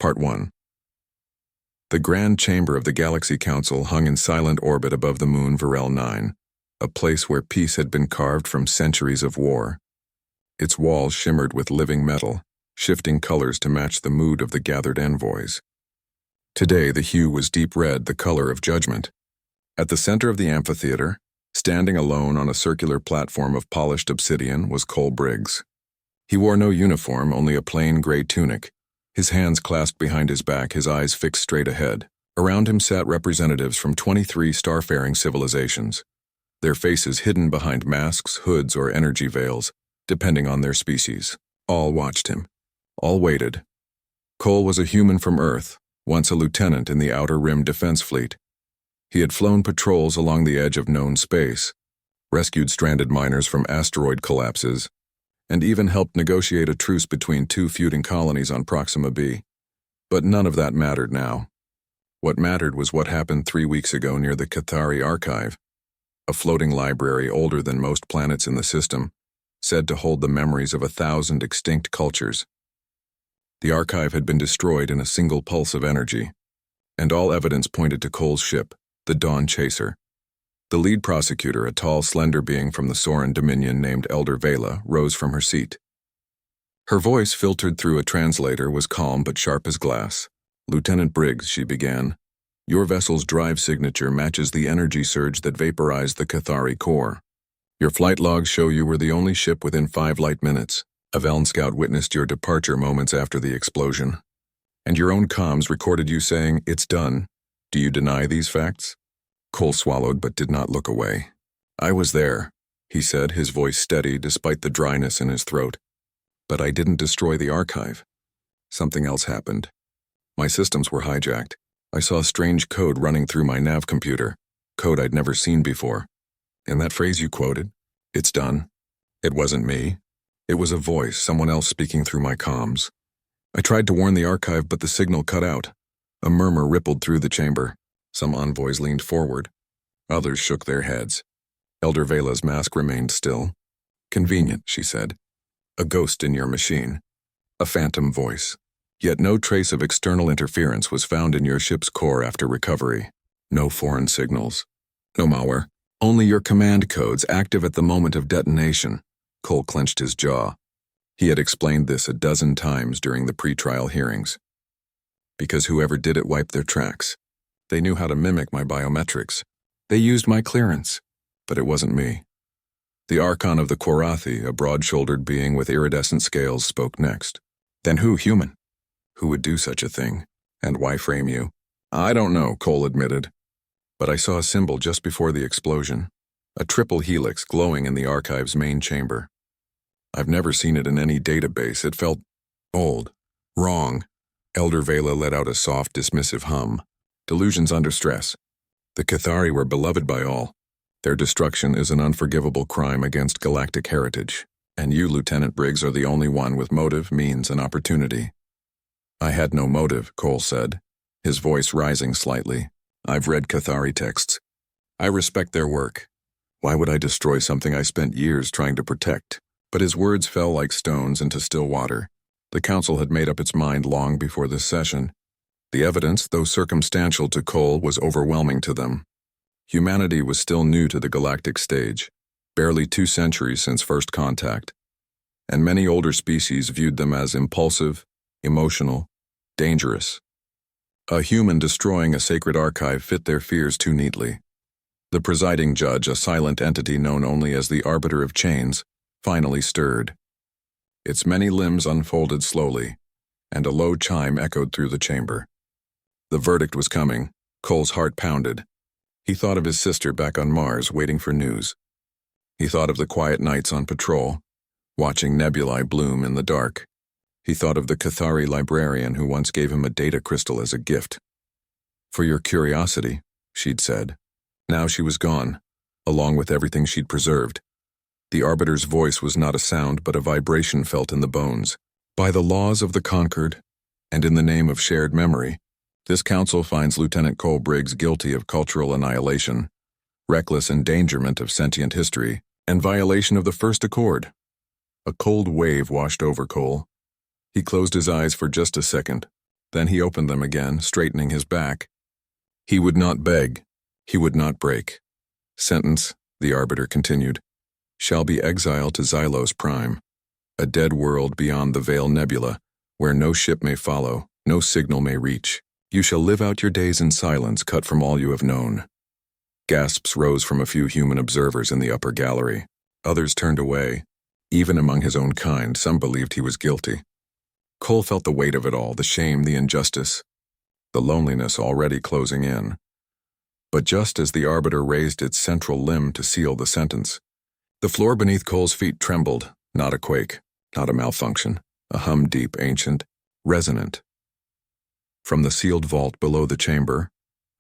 Part 1. The Grand Chamber of the Galaxy Council hung in silent orbit above the moon Varel 9, a place where peace had been carved from centuries of war. Its walls shimmered with living metal, shifting colors to match the mood of the gathered envoys. Today the hue was deep red, the color of judgment. At the center of the amphitheater, standing alone on a circular platform of polished obsidian, was Cole Briggs. He wore no uniform, only a plain gray tunic. His hands clasped behind his back, his eyes fixed straight ahead. Around him sat representatives from 23 starfaring civilizations, their faces hidden behind masks, hoods, or energy veils, depending on their species. All watched him. All waited. Cole was a human from Earth, once a lieutenant in the Outer Rim Defense Fleet. He had flown patrols along the edge of known space, rescued stranded miners from asteroid collapses, and even helped negotiate a truce between two feuding colonies on Proxima B. But none of that mattered now. What mattered was what happened 3 weeks ago near the Cathari Archive, a floating library older than most planets in the system, said to hold the memories of 1,000 extinct cultures. The archive had been destroyed in a single pulse of energy, and all evidence pointed to Cole's ship, the Dawn Chaser. The lead prosecutor, a tall, slender being from the Soran Dominion named Elder Vela, rose from her seat. Her voice, filtered through a translator, was calm but sharp as glass. "Lieutenant Briggs," she began, "your vessel's drive signature matches the energy surge that vaporized the Cathari core. Your flight logs show you were the only ship within 5 light minutes. A Veln scout witnessed your departure moments after the explosion. And your own comms recorded you saying, 'It's done.' Do you deny these facts?" Cole swallowed but did not look away. "I was there," he said, his voice steady despite the dryness in his throat. "But I didn't destroy the archive. Something else happened. My systems were hijacked. I saw strange code running through my nav computer, code I'd never seen before. And that phrase you quoted, 'It's done,' it wasn't me. It was a voice, someone else speaking through my comms. I tried to warn the archive, but the signal cut out. A murmur rippled through the chamber. Some envoys leaned forward. Others shook their heads. Elder Vela's mask remained still. "Convenient," she said. "A ghost in your machine. A phantom voice. Yet no trace of external interference was found in your ship's core after recovery. No foreign signals. No malware. Only your command codes active at the moment of detonation." Cole clenched his jaw. He had explained this a dozen times during the pre-trial hearings. "Because whoever did it wiped their tracks. They knew how to mimic my biometrics. They used my clearance, but it wasn't me." The Archon of the Qorathi, a broad-shouldered being with iridescent scales, spoke next. "Then who, human? Who would do such a thing? And why frame you?" "I don't know," Cole admitted. "But I saw a symbol just before the explosion. A triple helix glowing in the archive's main chamber. I've never seen it in any database. It felt old. Wrong." Elder Vela let out a soft, dismissive hum. "Delusions under stress. The Cathari were beloved by all. Their destruction is an unforgivable crime against galactic heritage. And you, Lieutenant Briggs, are the only one with motive, means, and opportunity." "I had no motive," Cole said, his voice rising slightly. "I've read Cathari texts. I respect their work. Why would I destroy something I spent years trying to protect?" But his words fell like stones into still water. The council had made up its mind long before this session. The evidence, though circumstantial to Cole, was overwhelming to them. Humanity was still new to the galactic stage, barely 2 centuries since first contact, and many older species viewed them as impulsive, emotional, dangerous. A human destroying a sacred archive fit their fears too neatly. The presiding judge, a silent entity known only as the Arbiter of Chains, finally stirred. Its many limbs unfolded slowly, and a low chime echoed through the chamber. The verdict was coming. Cole's heart pounded. He thought of his sister back on Mars, waiting for news. He thought of the quiet nights on patrol, watching nebulae bloom in the dark. He thought of the Cathari librarian who once gave him a data crystal as a gift. "For your curiosity," she'd said. Now she was gone, along with everything she'd preserved. The Arbiter's voice was not a sound but a vibration felt in the bones. "By the laws of the conquered, and in the name of shared memory, this council finds Lieutenant Cole Briggs guilty of cultural annihilation, reckless endangerment of sentient history, and violation of the First Accord." A cold wave washed over Cole. He closed his eyes for just a second, Then he opened them again, straightening his back. He would not beg. He would not break. Sentence, the Arbiter continued, shall be exiled to Xylos Prime, a dead world beyond the Veil Nebula, where no ship may follow, no signal may reach. You shall live out your days in silence, cut from all you have known. Gasps rose from a few human observers in the upper gallery. Others turned away. Even among his own kind, some believed he was guilty. Cole felt the weight of it all, the shame, the injustice, the loneliness already closing in. But just as the Arbiter raised its central limb to seal the sentence, the floor beneath Cole's feet trembled, not a quake, not a malfunction, a hum deep, ancient, resonant. From the sealed vault below the chamber,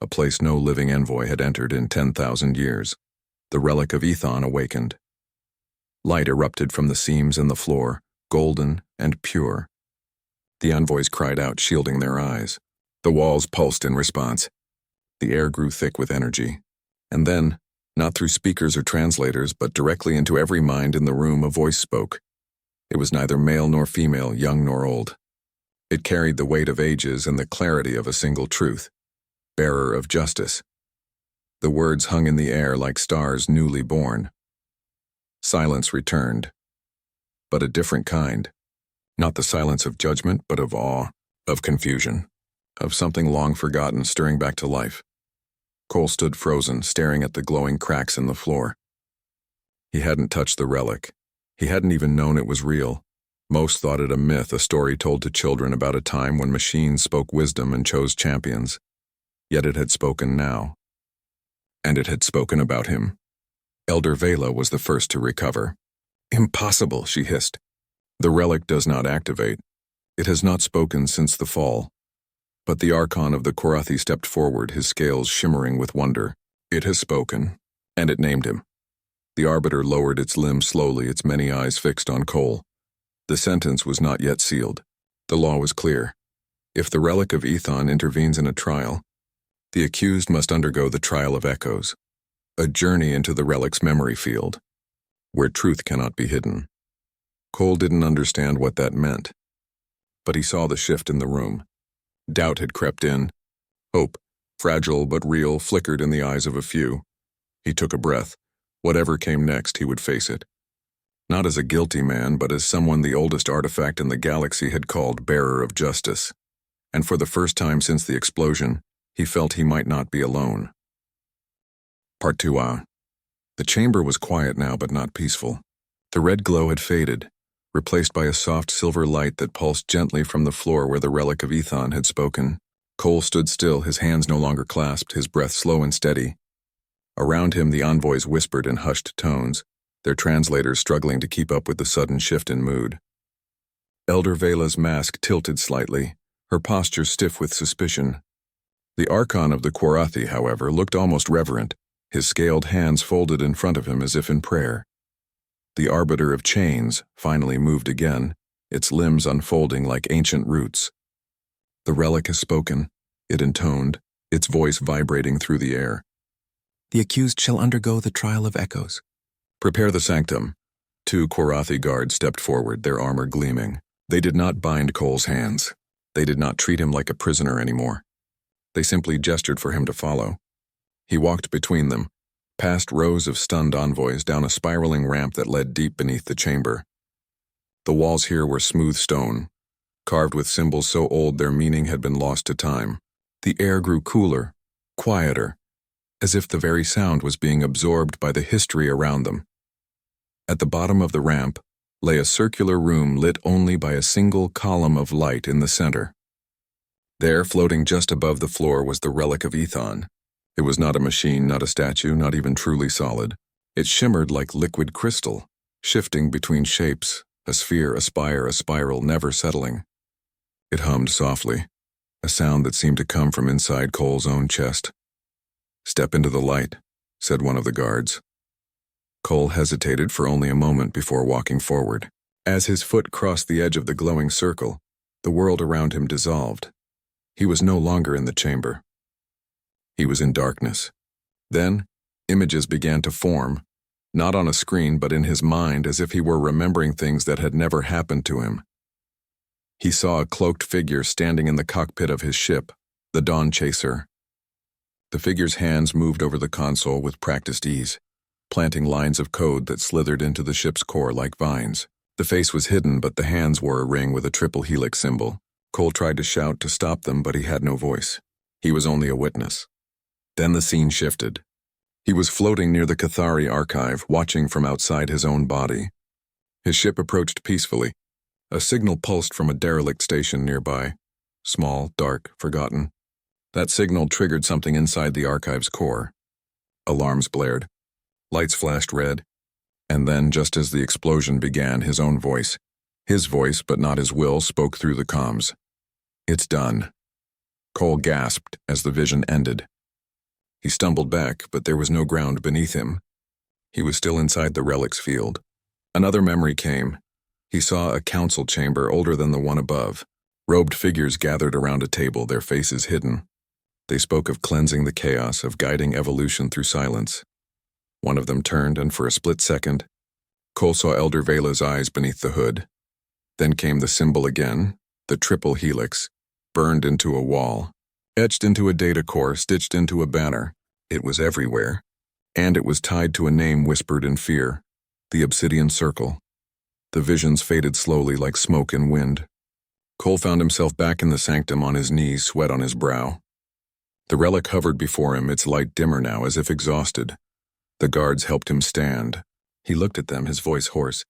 a place no living envoy had entered in 10,000 years, the relic of Ethon awakened. Light erupted from the seams in the floor, golden and pure. The envoys cried out, shielding their eyes. The walls pulsed in response. The air grew thick with energy. And then, not through speakers or translators, but directly into every mind in the room, a voice spoke. It was neither male nor female, young nor old. It carried the weight of ages and the clarity of a single truth, bearer of justice. The words hung in the air like stars newly born. Silence returned, but a different kind. Not the silence of judgment, but of awe, of confusion, of something long forgotten stirring back to life. Cole stood frozen, staring at the glowing cracks in the floor. He hadn't touched the relic. He hadn't even known it was real. Most thought it a myth, a story told to children about a time when machines spoke wisdom and chose champions. Yet it had spoken now. And it had spoken about him. Elder Vela was the first to recover. Impossible, she hissed. The relic does not activate. It has not spoken since the fall. But the Archon of the Korathi stepped forward, his scales shimmering with wonder. It has spoken, and it named him. The Arbiter lowered its limbs slowly, its many eyes fixed on Cole. The sentence was not yet sealed. The law was clear. If the relic of Ethon intervenes in a trial, the accused must undergo the trial of echoes, a journey into the relic's memory field, where truth cannot be hidden. Cole didn't understand what that meant, but he saw the shift in the room. Doubt had crept in. Hope, fragile but real, flickered in the eyes of a few. He took a breath. Whatever came next, he would face it. Not as a guilty man, but as someone the oldest artifact in the galaxy had called bearer of justice. And for the first time since the explosion, he felt he might not be alone. Part 2a. The chamber was quiet now, but not peaceful. The red glow had faded, replaced by a soft silver light that pulsed gently from the floor where the relic of Ethon had spoken. Cole stood still, his hands no longer clasped, his breath slow and steady. Around him the envoys whispered in hushed tones, their translators struggling to keep up with the sudden shift in mood. Elder Vela's mask tilted slightly, her posture stiff with suspicion. The Archon of the Korathi, however, looked almost reverent, his scaled hands folded in front of him as if in prayer. The Arbiter of Chains finally moved again, its limbs unfolding like ancient roots. The relic has spoken, it intoned, its voice vibrating through the air. The accused shall undergo the trial of echoes. Prepare the sanctum. 2 Korathi guards stepped forward, their armor gleaming. They did not bind Cole's hands. They did not treat him like a prisoner anymore. They simply gestured for him to follow. He walked between them, past rows of stunned envoys, down a spiraling ramp that led deep beneath the chamber. The walls here were smooth stone, carved with symbols so old their meaning had been lost to time. The air grew cooler, quieter, as if the very sound was being absorbed by the history around them. At the bottom of the ramp lay a circular room lit only by a single column of light in the center. There, floating just above the floor, was the relic of Ethon. It was not a machine, not a statue, not even truly solid. It shimmered like liquid crystal, shifting between shapes, a sphere, a spire, a spiral, never settling. It hummed softly, a sound that seemed to come from inside Cole's own chest. "Step into the light," said one of the guards. Cole hesitated for only a moment before walking forward. As his foot crossed the edge of the glowing circle, the world around him dissolved. He was no longer in the chamber. He was in darkness. Then, images began to form, not on a screen but in his mind, as if he were remembering things that had never happened to him. He saw a cloaked figure standing in the cockpit of his ship, the Dawn Chaser. The figure's hands moved over the console with practiced ease, planting lines of code that slithered into the ship's core like vines. The face was hidden, but the hands wore a ring with a triple helix symbol. Cole tried to shout to stop them, but he had no voice. He was only a witness. Then the scene shifted. He was floating near the Cathari archive, watching from outside his own body. His ship approached peacefully. A signal pulsed from a derelict station nearby. Small, dark, forgotten. That signal triggered something inside the archive's core. Alarms blared. Lights flashed red. And then, just as the explosion began, his own voice, his voice but not his will, spoke through the comms. "It's done." Cole gasped as the vision ended. He stumbled back, but there was no ground beneath him. He was still inside the Relic's field. Another memory came. He saw a council chamber older than the one above. Robed figures gathered around a table, their faces hidden. They spoke of cleansing the chaos, of guiding evolution through silence. One of them turned, and for a split second, Cole saw Elder Vela's eyes beneath the hood. Then came the symbol again, the triple helix, burned into a wall, etched into a data core, stitched into a banner. It was everywhere, and it was tied to a name whispered in fear, the Obsidian Circle. The visions faded slowly like smoke in wind. Cole found himself back in the sanctum on his knees, sweat on his brow. The relic hovered before him, its light dimmer now, as if exhausted. The guards helped him stand. He looked at them, his voice hoarse.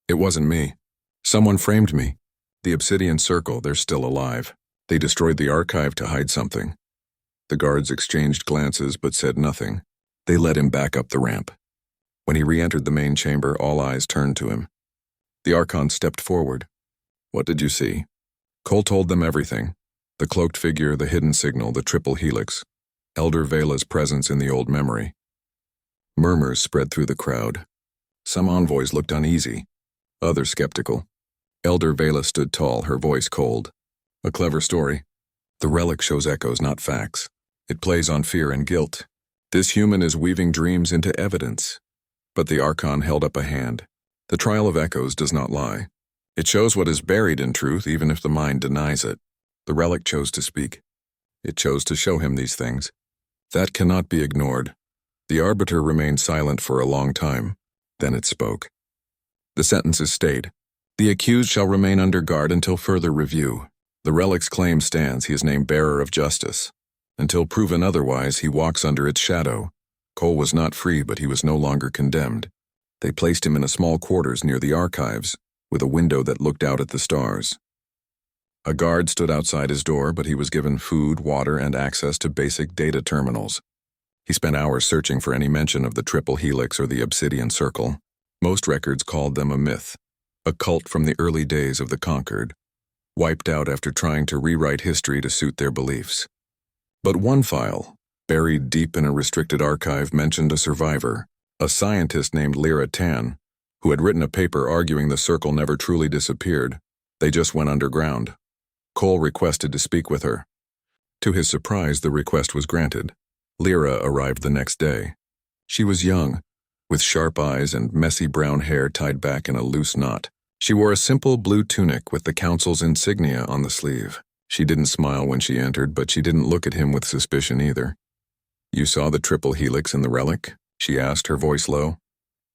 "It wasn't me. Someone framed me. The Obsidian Circle, they're still alive. They destroyed the archive to hide something." The guards exchanged glances but said nothing. They led him back up the ramp. When he re-entered the main chamber, all eyes turned to him. The Archon stepped forward. "What did you see?" Cole told them everything. The cloaked figure, the hidden signal, the triple helix. Elder Vela's presence in the old memory. Murmurs spread through the crowd. Some envoys looked uneasy, others skeptical. Elder Vela stood tall, her voice cold. "A clever story. The relic shows echoes, not facts. It plays on fear and guilt. This human is weaving dreams into evidence." But the Archon held up a hand. "The trial of echoes does not lie. It shows what is buried in truth, even if the mind denies it." The relic chose to speak. It chose to show him these things. That cannot be ignored. The arbiter remained silent for a long time. Then it spoke. The sentences stayed. "The accused shall remain under guard until further review. The relic's claim stands. He is named bearer of justice. Until proven otherwise, he walks under its shadow." Cole was not free, but he was no longer condemned. They placed him in a small quarters near the archives, with a window that looked out at the stars. A guard stood outside his door, but he was given food, water, and access to basic data terminals. He spent hours searching for any mention of the triple helix or the Obsidian Circle. Most records called them a myth, a cult from the early days of the conquered, wiped out after trying to rewrite history to suit their beliefs. But one file, buried deep in a restricted archive, mentioned a survivor, a scientist named Lyra Tan, who had written a paper arguing the circle never truly disappeared. They just went underground. Cole requested to speak with her. To his surprise, the request was granted. Lyra arrived the next day. She was young, with sharp eyes and messy brown hair tied back in a loose knot. She wore a simple blue tunic with the council's insignia on the sleeve. She didn't smile when she entered, but she didn't look at him with suspicion either. "You saw the triple helix in the relic?" she asked, her voice low.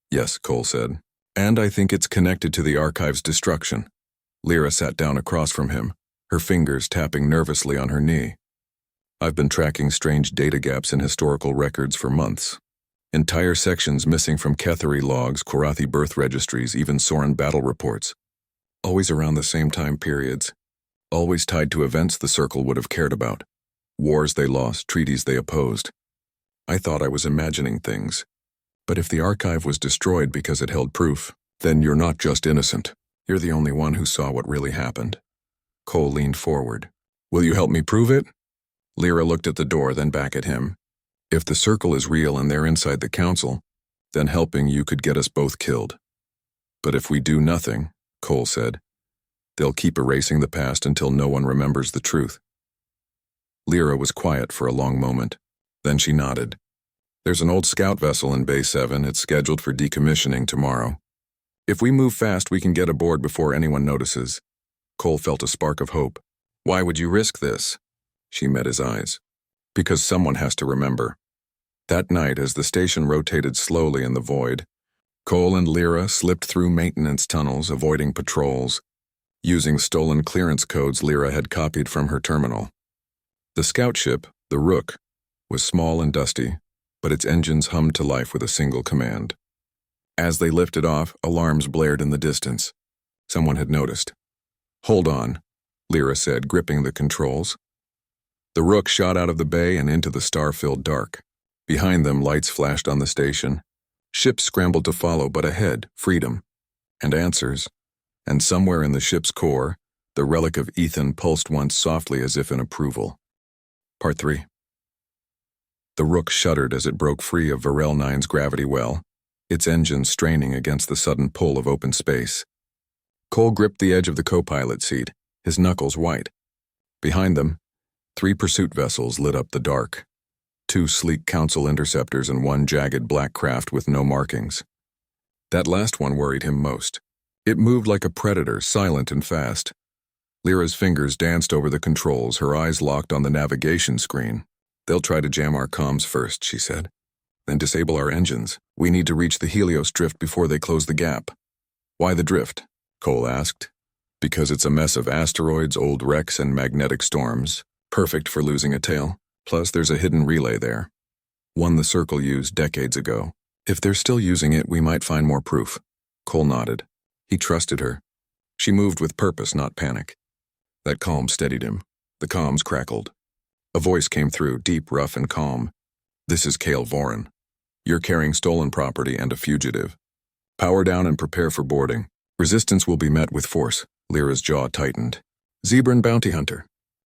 "Yes," Cole said. "And I think it's connected to the archive's destruction." Lyra sat down across from him, her fingers tapping nervously on her knee. "I've been tracking strange data gaps in historical records for months. Entire sections missing from Kethari logs, Korathi birth registries, even Soren battle reports. Always around the same time periods. Always tied to events the Circle would have cared about. Wars they lost, treaties they opposed. I thought I was imagining things. But if the archive was destroyed because it held proof, then you're not just innocent. You're the only one who saw what really happened." Cole leaned forward. "Will you help me prove it?" Lyra looked at the door, then back at him. "If the Circle is real and they're inside the council, then helping you could get us both killed. But if we do nothing," Cole said, "they'll keep erasing the past until no one remembers the truth." Lyra was quiet for a long moment. Then she nodded. "There's an old scout vessel in Bay 7. It's scheduled for decommissioning tomorrow. If we move fast, we can get aboard before anyone notices." Cole felt a spark of hope. Why would you risk this? She met his eyes. Because someone has to remember. That night, as the station rotated slowly in the void, Cole and Lyra slipped through maintenance tunnels, avoiding patrols, using stolen clearance codes Lyra had copied from her terminal. The scout ship, the Rook, was small and dusty, but its engines hummed to life with a single command. As they lifted off, alarms blared in the distance. Someone had noticed. "Hold on," Lyra said, gripping the controls. The Rook shot out of the bay and into the star-filled dark. Behind them, lights flashed on the station. Ships scrambled to follow, but ahead, freedom. And answers. And somewhere in the ship's core, the relic of Ethan pulsed once softly as if in approval. Part 3. The Rook shuddered as it broke free of Varel 9's gravity well, its engine straining against the sudden pull of open space. Cole gripped the edge of the co-pilot seat, his knuckles white. Behind them, 3 pursuit vessels lit up the dark. 2 sleek Council interceptors and 1 jagged black craft with no markings. That last one worried him most. It moved like a predator, silent and fast. Lyra's fingers danced over the controls, her eyes locked on the navigation screen. "They'll try to jam our comms first," she said. "Then disable our engines. We need to reach the Helios drift before they close the gap." "Why the drift?" Cole asked. "Because it's a mess of asteroids, old wrecks, and magnetic storms. Perfect for losing a tail. Plus, there's a hidden relay there. One the Circle used decades ago. If they're still using it, we might find more proof." Cole nodded. He trusted her. She moved with purpose, not panic. That calm steadied him. The comms crackled. A voice came through, deep, rough, and calm. "This is Cale Voren. You're carrying stolen property and a fugitive. Power down and prepare for boarding. Resistance will be met with force." Lyra's jaw tightened. "Zebran bounty hunter.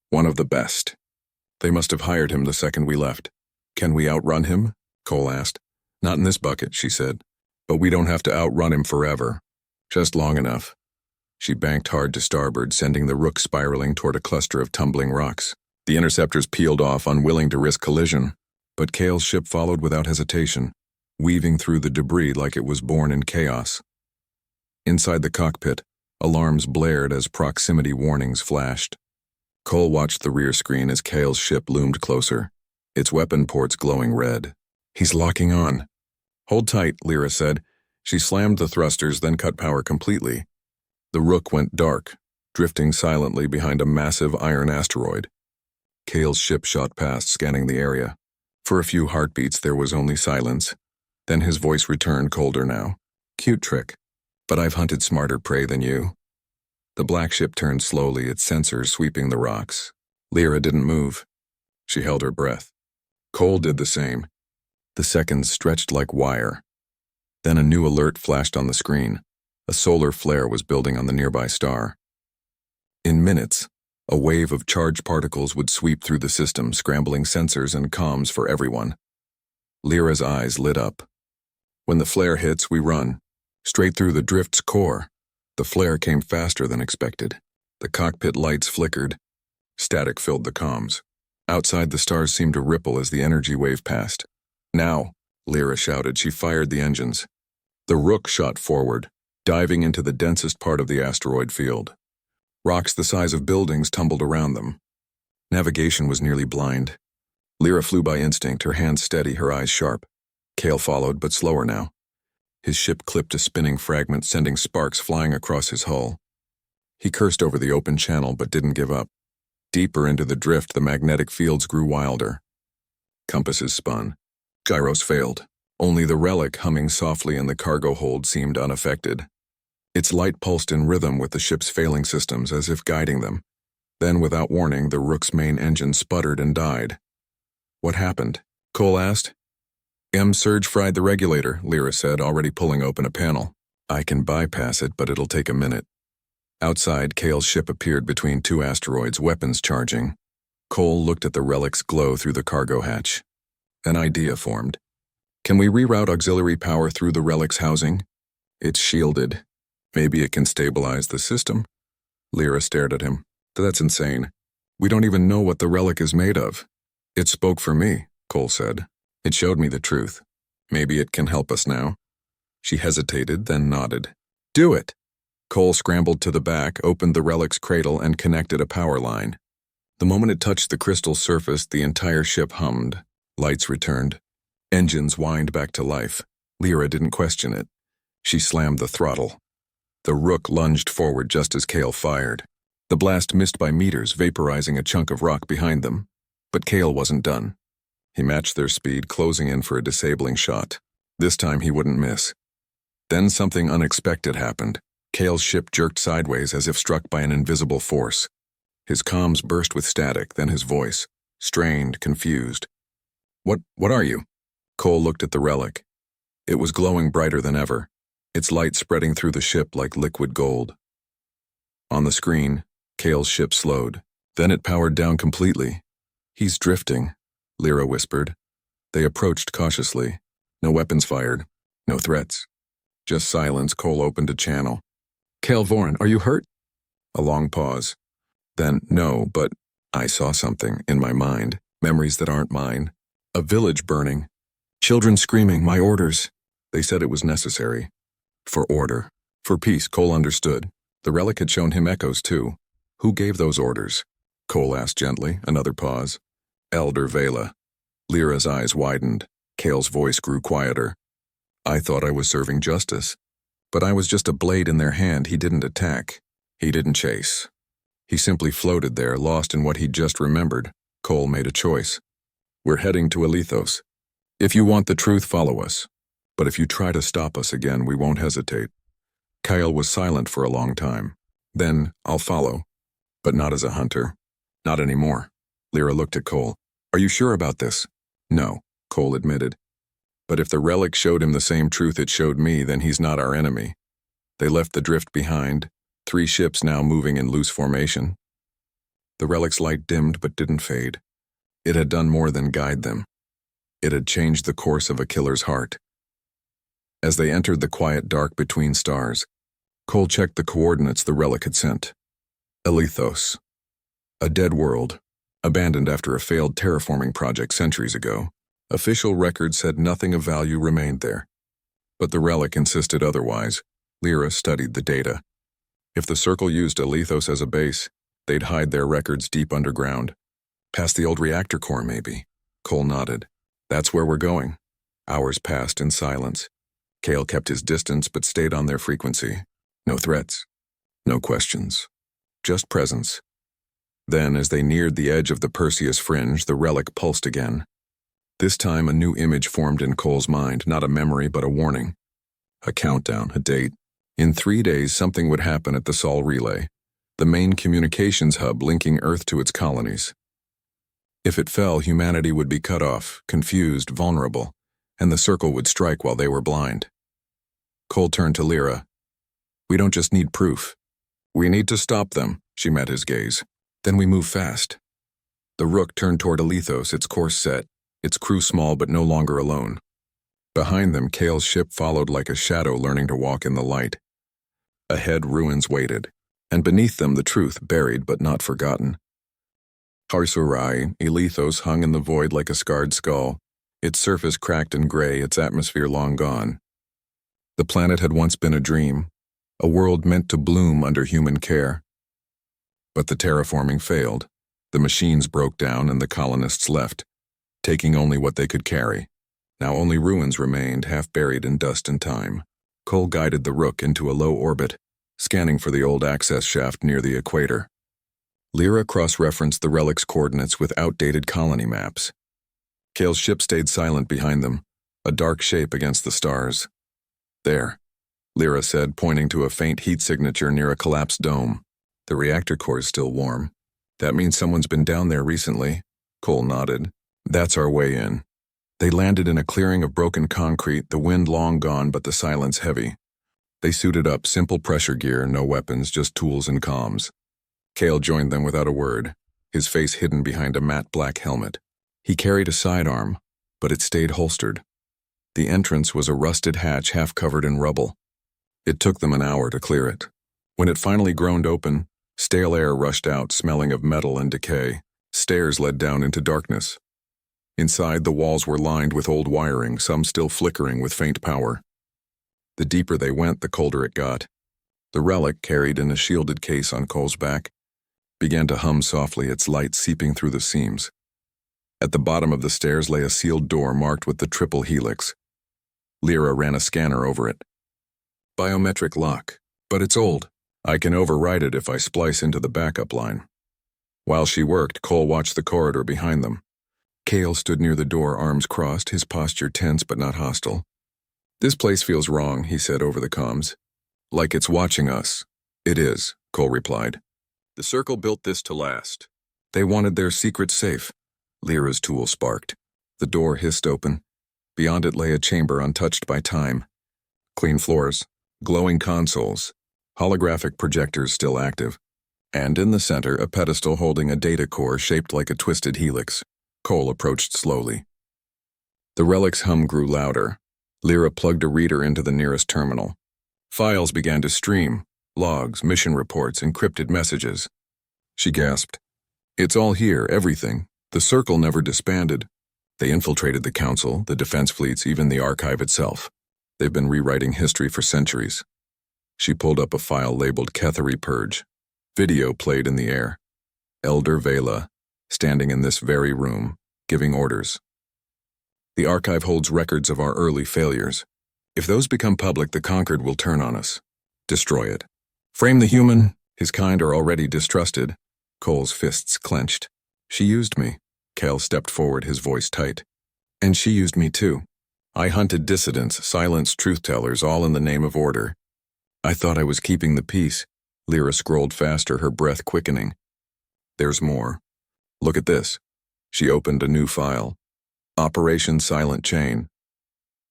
One of the best. They must have hired him the second we left." "Can we outrun him?" Cole asked. "Not in this bucket," she said. "But we don't have to outrun him forever. Just long enough." She banked hard to starboard, sending the Rook spiraling toward a cluster of tumbling rocks. The interceptors peeled off, unwilling to risk collision, but Cale's ship followed without hesitation, weaving through the debris like it was born in chaos. Inside the cockpit, alarms blared as proximity warnings flashed. Cole watched the rear screen as Cale's ship loomed closer, its weapon ports glowing red. "He's locking on." "Hold tight," Lyra said. She slammed the thrusters, then cut power completely. The Rook went dark, drifting silently behind a massive iron asteroid. Cale's ship shot past, scanning the area. For a few heartbeats, there was only silence. Then his voice returned, colder now. "Cute trick. But I've hunted smarter prey than you." The black ship turned slowly, its sensors sweeping the rocks. Lyra didn't move. She held her breath. Cole did the same. The seconds stretched like wire. Then a new alert flashed on the screen. A solar flare was building on the nearby star. In minutes, a wave of charged particles would sweep through the system, scrambling sensors and comms for everyone. Lyra's eyes lit up. "When the flare hits, we run. Straight through the drift's core." The flare came faster than expected. The cockpit lights flickered. Static filled the comms. Outside, the stars seemed to ripple as the energy wave passed. "Now," Lyra shouted. She fired the engines. The Rook shot forward, diving into the densest part of the asteroid field. Rocks the size of buildings tumbled around them. Navigation was nearly blind. Lyra flew by instinct, her hands steady, her eyes sharp. Cale followed, but slower now. His ship clipped a spinning fragment, sending sparks flying across his hull. He cursed over the open channel, but didn't give up. Deeper into the drift, the magnetic fields grew wilder. Compasses spun. Gyros failed. Only the Relic, humming softly in the cargo hold, seemed unaffected. Its light pulsed in rhythm with the ship's failing systems, as if guiding them. Then, without warning, the Rook's main engine sputtered and died. "What happened?" Cole asked. "Surge fried the regulator," Lyra said, already pulling open a panel. "I can bypass it, but it'll take a minute." Outside, Cale's ship appeared between 2 asteroids, weapons charging. Cole looked at the Relic's glow through the cargo hatch. An idea formed. "Can we reroute auxiliary power through the Relic's housing?" "It's shielded. Maybe it can stabilize the system." Lyra stared at him. "That's insane. We don't even know what the Relic is made of." "It spoke for me," Cole said. "It showed me the truth. Maybe it can help us now." She hesitated, then nodded. "Do it." Cole scrambled to the back, opened the Relic's cradle, and connected a power line. The moment it touched the crystal surface, the entire ship hummed. Lights returned. Engines whined back to life. Lyra didn't question it. She slammed the throttle. The Rook lunged forward just as Kale fired. The blast missed by meters, vaporizing a chunk of rock behind them. But Kale wasn't done. He matched their speed, closing in for a disabling shot. This time he wouldn't miss. Then something unexpected happened. Kale's ship jerked sideways as if struck by an invisible force. His comms burst with static, then his voice, strained, confused. What are you?" Cole looked at the Relic. It was glowing brighter than ever, its light spreading through the ship like liquid gold. On the screen, Kale's ship slowed. Then it powered down completely. "He's drifting," Lyra whispered. They approached cautiously. No weapons fired, no threats. Just silence. Cole opened a channel. "Kale Voren, are you hurt?" A long pause. Then, "No, but I saw something in my mind. Memories that aren't mine. A village burning. Children screaming, 'My orders!' They said it was necessary. For order. For peace." Cole understood. The Relic had shown him echoes, too. "Who gave those orders?" Cole asked gently. Another pause. "Elder Vela." Lyra's eyes widened. Kale's voice grew quieter. "I thought I was serving justice. But I was just a blade in their hand. He didn't attack. He didn't chase. He simply floated there, lost in what he'd just remembered." Cole made a choice. "We're heading to Elithos. If you want the truth, follow us. But if you try to stop us again, we won't hesitate." Kyle was silent for a long time. Then, "I'll follow. But not as a hunter. Not anymore." Lyra looked at Cole. "Are you sure about this?" "No," Cole admitted. "But if the Relic showed him the same truth it showed me, then he's not our enemy." They left the drift behind, 3 ships now moving in loose formation. The Relic's light dimmed but didn't fade. It had done more than guide them. It had changed the course of a killer's heart. As they entered the quiet dark between stars, Cole checked the coordinates the Relic had sent. Elithos. A dead world, abandoned after a failed terraforming project centuries ago. Official records said nothing of value remained there. But the Relic insisted otherwise. Lyra studied the data. If the Circle used Elithos as a base, they'd hide their records deep underground. Past the old reactor core, maybe. Cole nodded. "That's where we're going." Hours passed in silence. Kale kept his distance but stayed on their frequency. No threats. No questions. Just presence. Then, as they neared the edge of the Perseus fringe, the Relic pulsed again. This time, a new image formed in Cole's mind, not a memory but a warning. A countdown, a date. In 3 days, something would happen at the Sol Relay, the main communications hub linking Earth to its colonies. If it fell, humanity would be cut off, confused, vulnerable, and the Circle would strike while they were blind. Cole turned to Lyra. "We don't just need proof. We need to stop them." She met his gaze. "Then we move fast." The Rook turned toward Elithos, its course set, its crew small but no longer alone. Behind them, Kale's ship followed like a shadow learning to walk in the light. Ahead, ruins waited, and beneath them the truth, buried but not forgotten. Harsurai, Elithos hung in the void like a scarred skull, its surface cracked and gray, its atmosphere long gone. The planet had once been a dream, a world meant to bloom under human care. But the terraforming failed. The machines broke down and the colonists left, taking only what they could carry. Now only ruins remained, half buried in dust and time. Cole guided the Rook into a low orbit, scanning for the old access shaft near the equator. Lyra cross-referenced the Relic's coordinates with outdated colony maps. Kale's ship stayed silent behind them, a dark shape against the stars. "There," Lyra said, pointing to a faint heat signature near a collapsed dome. "The reactor core is still warm. That means someone's been down there recently." Cole nodded. "That's our way in." They landed in a clearing of broken concrete, the wind long gone but the silence heavy. They suited up, simple pressure gear, no weapons, just tools and comms. Kale joined them without a word, his face hidden behind a matte black helmet. He carried a sidearm, but it stayed holstered. The entrance was a rusted hatch half covered in rubble. It took them an hour to clear it. When it finally groaned open, stale air rushed out, smelling of metal and decay. Stairs led down into darkness. Inside, the walls were lined with old wiring, some still flickering with faint power. The deeper they went, the colder it got. The Relic, carried in a shielded case on Cole's back, began to hum softly, its light seeping through the seams. At the bottom of the stairs lay a sealed door marked with the triple helix. Lyra ran a scanner over it. Biometric lock, but it's old. I can override it if I splice into the backup line. While she worked, Cole watched the corridor behind them. Cale stood near the door, arms crossed, his posture tense but not hostile. "This place feels wrong," he said over the comms. "Like it's watching us." "It is," Cole replied. "The Circle built this to last. They wanted their secret safe." Lyra's tool sparked. The door hissed open. Beyond it lay a chamber untouched by time. Clean floors, glowing consoles, holographic projectors still active, and in the center a pedestal holding a data core shaped like a twisted helix. Cole approached slowly. The Relic's hum grew louder. Lyra plugged a reader into the nearest terminal. Files began to stream, logs, mission reports, encrypted messages. She gasped. "It's all here, everything. The Circle never disbanded. They infiltrated the Council, the defense fleets, even the Archive itself. They've been rewriting history for centuries." She pulled up a file labeled Ketheri Purge. Video played in the air. Elder Vela, standing in this very room, giving orders. "The Archive holds records of our early failures. If those become public, the Conquered will turn on us. Destroy it. Frame the human. His kind are already distrusted." Cole's fists clenched. "She used me." Cale stepped forward, his voice tight. "And she used me too. I hunted dissidents, silenced truth-tellers, all in the name of order. I thought I was keeping the peace." Lyra scrolled faster, her breath quickening. "There's more. Look at this." She opened a new file. Operation Silent Chain.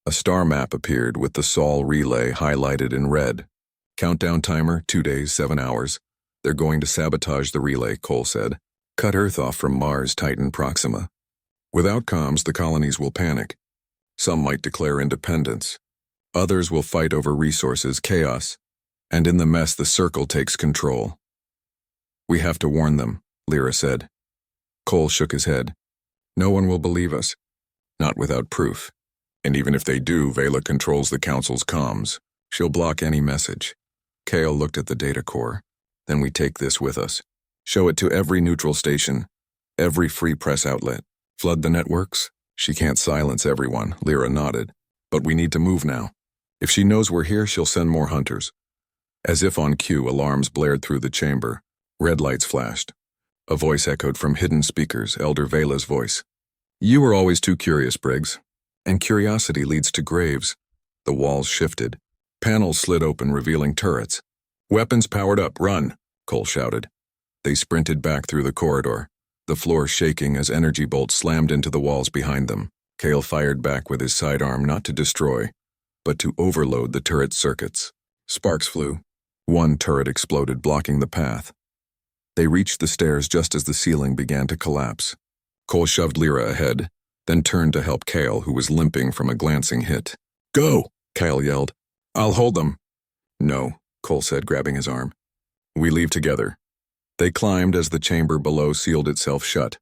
A star map appeared with the Sol relay highlighted in red. "Countdown timer, 2 days, 7 hours. They're going to sabotage the relay," Cole said. "Cut Earth off from Mars Titan Proxima. Without comms, the colonies will panic. Some might declare independence. Others will fight over resources, chaos. And in the mess, the Circle takes control." "We have to warn them," Lyra said. Cole shook his head. "No one will believe us. Not without proof. And even if they do, Vela controls the Council's comms. She'll block any message." Cale looked at the data core. "Then we take this with us. Show it to every neutral station, every free press outlet. Flood the networks." "She can't silence everyone," Lyra nodded. "But we need to move now. If she knows we're here, she'll send more hunters." As if on cue, alarms blared through the chamber. Red lights flashed. A voice echoed from hidden speakers, Elder Vela's voice. "You were always too curious, Briggs. And curiosity leads to graves." The walls shifted. Panels slid open, revealing turrets. "Weapons powered up, run!" Cole shouted. They sprinted back through the corridor, the floor shaking as energy bolts slammed into the walls behind them. Cale fired back with his sidearm, not to destroy, but to overload the turret circuits. Sparks flew. One turret exploded, blocking the path. They reached the stairs just as the ceiling began to collapse. Cole shoved Lyra ahead, then turned to help Cale, who was limping from a glancing hit. "Go!" Cale yelled. "I'll hold them." "No," Cole said, grabbing his arm. "We leave together." They climbed as the chamber below sealed itself shut.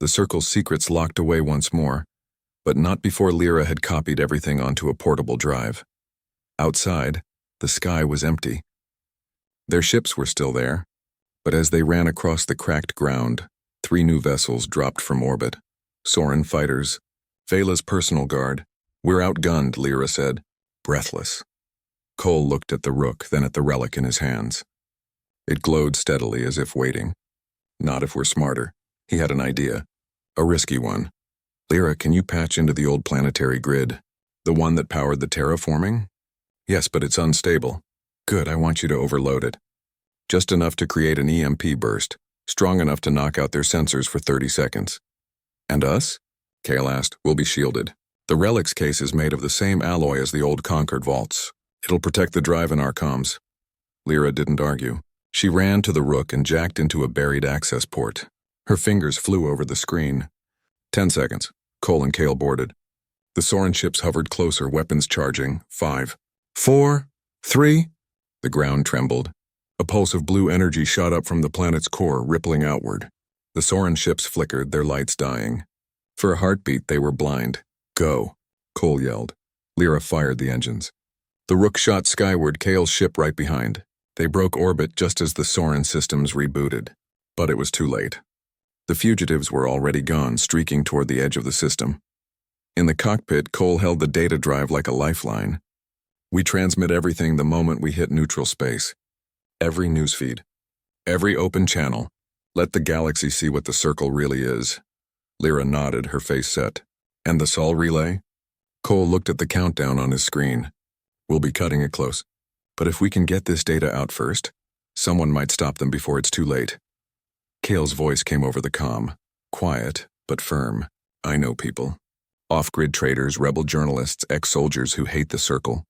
The Circle's secrets locked away once more, but not before Lyra had copied everything onto a portable drive. Outside, the sky was empty. Their ships were still there, but as they ran across the cracked ground, 3 new vessels dropped from orbit. Soren fighters, Vela's personal guard. "We're outgunned," Lyra said, breathless. Cole looked at the Rook, then at the Relic in his hands. It glowed steadily, as if waiting. "Not if we're smarter." He had an idea. A risky one. "Lyra, can you patch into the old planetary grid? The one that powered the terraforming?" "Yes, but it's unstable." "Good, I want you to overload it. Just enough to create an EMP burst, strong enough to knock out their sensors for 30 seconds. "And us?" Cale asked. "We'll be shielded. The Relic's case is made of the same alloy as the old Conquered vaults. It'll protect the drive in our comms." Lyra didn't argue. She ran to the Rook and jacked into a buried access port. Her fingers flew over the screen. 10 seconds. Cole and Cale boarded. The Soren ships hovered closer, weapons charging. 5, 4, 3. The ground trembled. A pulse of blue energy shot up from the planet's core, rippling outward. The Soren ships flickered, their lights dying. For a heartbeat, they were blind. "Go," Cole yelled. Lyra fired the engines. The Rook shot skyward, Cale's ship right behind. They broke orbit just as the Soren systems rebooted, but it was too late. The fugitives were already gone, streaking toward the edge of the system. In the cockpit, Cole held the data drive like a lifeline. We transmit everything the moment we hit neutral space. Every newsfeed. Every open channel. Let the galaxy see what the circle really is. Lyra nodded, her face set. And the Sol relay? Cole looked at the countdown on his screen. We'll be cutting it close. But if we can get this data out first, someone might stop them before it's too late. Kale's voice came over the comm. Quiet, but firm. I know people. Off-grid traders, rebel journalists, ex-soldiers who hate the circle.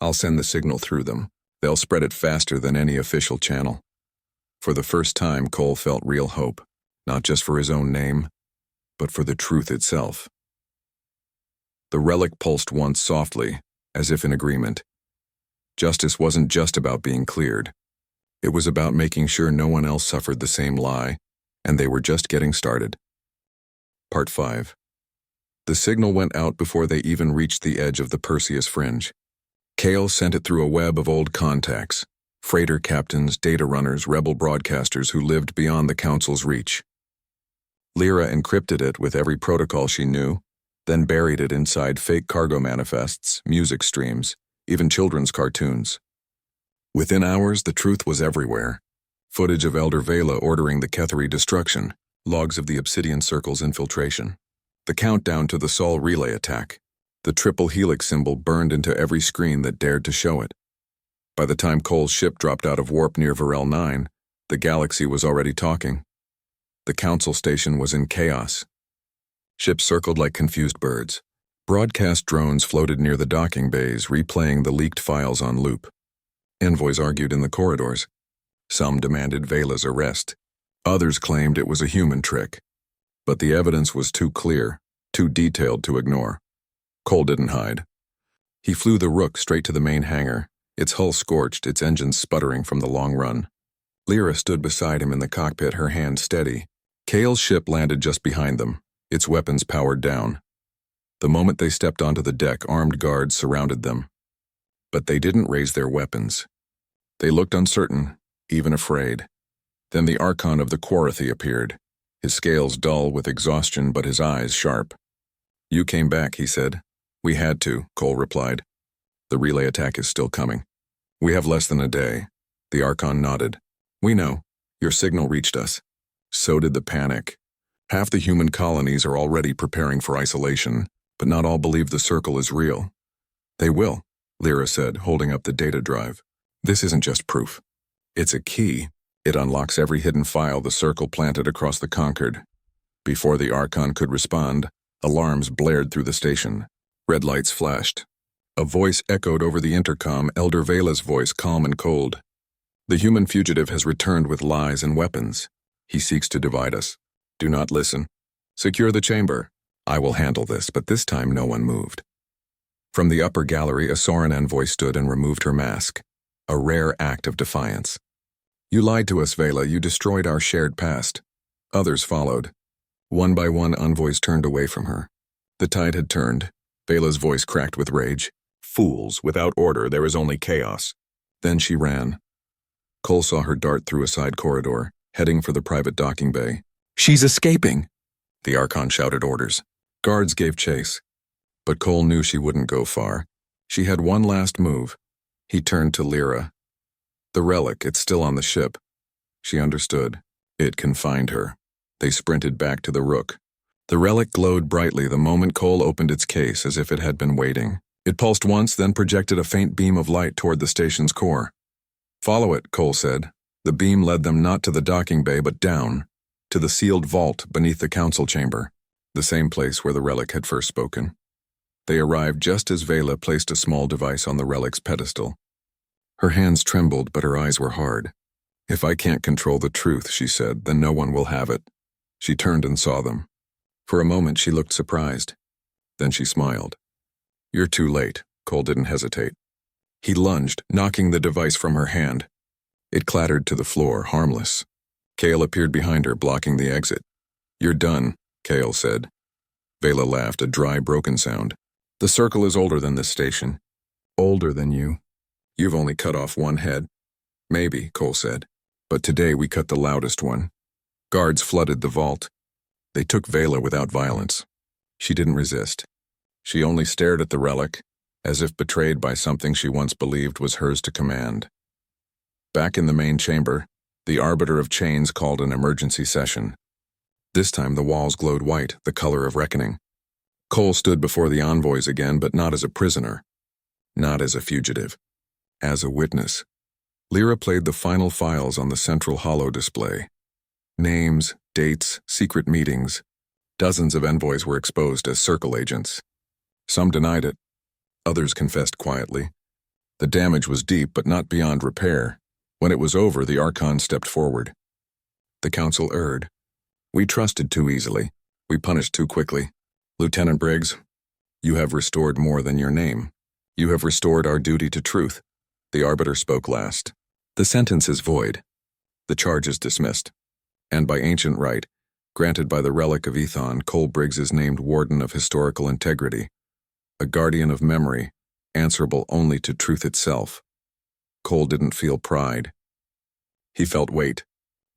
I'll send the signal through them. They'll spread it faster than any official channel. For the first time, Cole felt real hope, not just for his own name, but for the truth itself. The relic pulsed once softly, as if in agreement. Justice wasn't just about being cleared. It was about making sure no one else suffered the same lie, and they were just getting started. Part 5. The signal went out before they even reached the edge of the Perseus fringe. Kale sent it through a web of old contacts, freighter captains, data runners, rebel broadcasters who lived beyond the Council's reach. Lyra encrypted it with every protocol she knew, then buried it inside fake cargo manifests, music streams, even children's cartoons. Within hours, the truth was everywhere. Footage of Elder Vela ordering the Ketheri destruction, logs of the Obsidian Circle's infiltration, the countdown to the Sol relay attack. The triple helix symbol burned into every screen that dared to show it. By the time Cole's ship dropped out of warp near Varel 9, the galaxy was already talking. The Council station was in chaos. Ships circled like confused birds. Broadcast drones floated near the docking bays, replaying the leaked files on loop. Envoys argued in the corridors. Some demanded Vela's arrest. Others claimed it was a human trick. But the evidence was too clear, too detailed to ignore. Cole didn't hide. He flew the Rook straight to the main hangar, its hull scorched, its engines sputtering from the long run. Lyra stood beside him in the cockpit, her hand steady. Kale's ship landed just behind them, its weapons powered down. The moment they stepped onto the deck, armed guards surrounded them. But they didn't raise their weapons. They looked uncertain, even afraid. Then the Archon of the Quarathi appeared, his scales dull with exhaustion but his eyes sharp. You came back, he said. We had to, Cole replied. The relay attack is still coming. We have less than a day. The Archon nodded. We know. Your signal reached us. So did the panic. Half the human colonies are already preparing for isolation, but not all believe the circle is real. They will, Lyra said, holding up the data drive. This isn't just proof. It's a key. It unlocks every hidden file the circle planted across the Concord. Before the Archon could respond, alarms blared through the station. Red lights flashed. A voice echoed over the intercom, Elder Vela's voice, calm and cold. The human fugitive has returned with lies and weapons. He seeks to divide us. Do not listen. Secure the chamber. I will handle this, but this time no one moved. From the upper gallery, a Soren envoy stood and removed her mask. A rare act of defiance. You lied to us, Vela. You destroyed our shared past. Others followed. One by one, envoys turned away from her. The tide had turned. Vela's voice cracked with rage. Fools, without order, there is only chaos. Then she ran. Cole saw her dart through a side corridor, heading for the private docking bay. She's escaping! The Archon shouted orders. Guards gave chase. But Cole knew she wouldn't go far. She had one last move. He turned to Lyra. The relic, it's still on the ship. She understood. It confined her. They sprinted back to the Rook. The relic glowed brightly the moment Cole opened its case, as if it had been waiting. It pulsed once, then projected a faint beam of light toward the station's core. Follow it, Cole said. The beam led them not to the docking bay, but down, to the sealed vault beneath the council chamber, the same place where the relic had first spoken. They arrived just as Vela placed a small device on the relic's pedestal. Her hands trembled, but her eyes were hard. If I can't control the truth, she said, then no one will have it. She turned and saw them. For a moment, she looked surprised. Then she smiled. You're too late. Cole didn't hesitate. He lunged, knocking the device from her hand. It clattered to the floor, harmless. Kale appeared behind her, blocking the exit. You're done, Kale said. Vela laughed, a dry, broken sound. The circle is older than this station. Older than you. You've only cut off one head. Maybe, Cole said. But today we cut the loudest one. Guards flooded the vault. They took Vela without violence. She didn't resist. She only stared at the relic, as if betrayed by something she once believed was hers to command. Back in the main chamber, the Arbiter of Chains called an emergency session. This time the walls glowed white, the color of reckoning. Cole stood before the envoys again, but not as a prisoner. Not as a fugitive. As a witness. Lyra played the final files on the central holo display. Names, dates, secret meetings. Dozens of envoys were exposed as circle agents. Some denied it. Others confessed quietly. The damage was deep but not beyond repair. When it was over, the Archon stepped forward. The Council erred. We trusted too easily. We punished too quickly. Lieutenant Briggs, you have restored more than your name. You have restored our duty to truth. The Arbiter spoke last. The sentence is void. The charge is dismissed. And by ancient right, granted by the Relic of Ethon, Cole Briggs is named Warden of Historical Integrity, a guardian of memory, answerable only to truth itself. Cole didn't feel pride. He felt weight,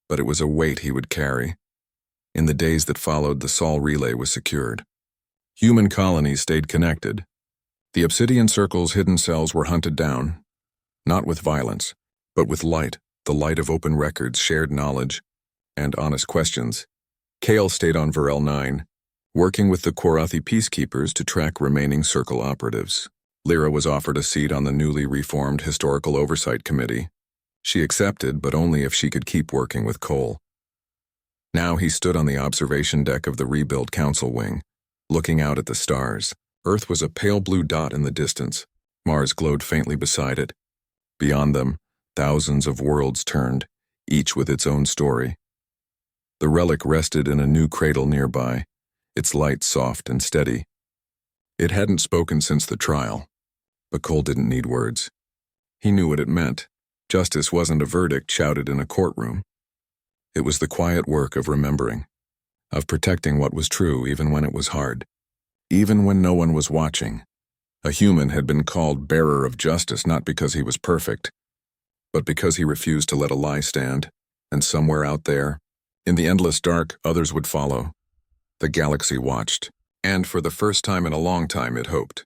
but it was a weight he would carry. In the days that followed, the Sol relay was secured. Human colonies stayed connected. The Obsidian Circle's hidden cells were hunted down, not with violence, but with light, the light of open records, shared knowledge, and honest questions. Kale stayed on Varel 9, working with the Korathi peacekeepers to track remaining Circle operatives. Lyra was offered a seat on the newly reformed Historical Oversight Committee. She accepted, but only if she could keep working with Cole. Now he stood on the observation deck of the rebuilt Council wing, looking out at the stars. Earth was a pale blue dot in the distance. Mars glowed faintly beside it. Beyond them, thousands of worlds turned, each with its own story. The relic rested in a new cradle nearby, its light soft and steady. It hadn't spoken since the trial, but Cole didn't need words. He knew what it meant. Justice wasn't a verdict shouted in a courtroom. It was the quiet work of remembering, of protecting what was true even when it was hard, even when no one was watching. A human had been called bearer of justice not because he was perfect, but because he refused to let a lie stand, and somewhere out there, in the endless dark, others would follow. The galaxy watched, and for the first time in a long time it hoped.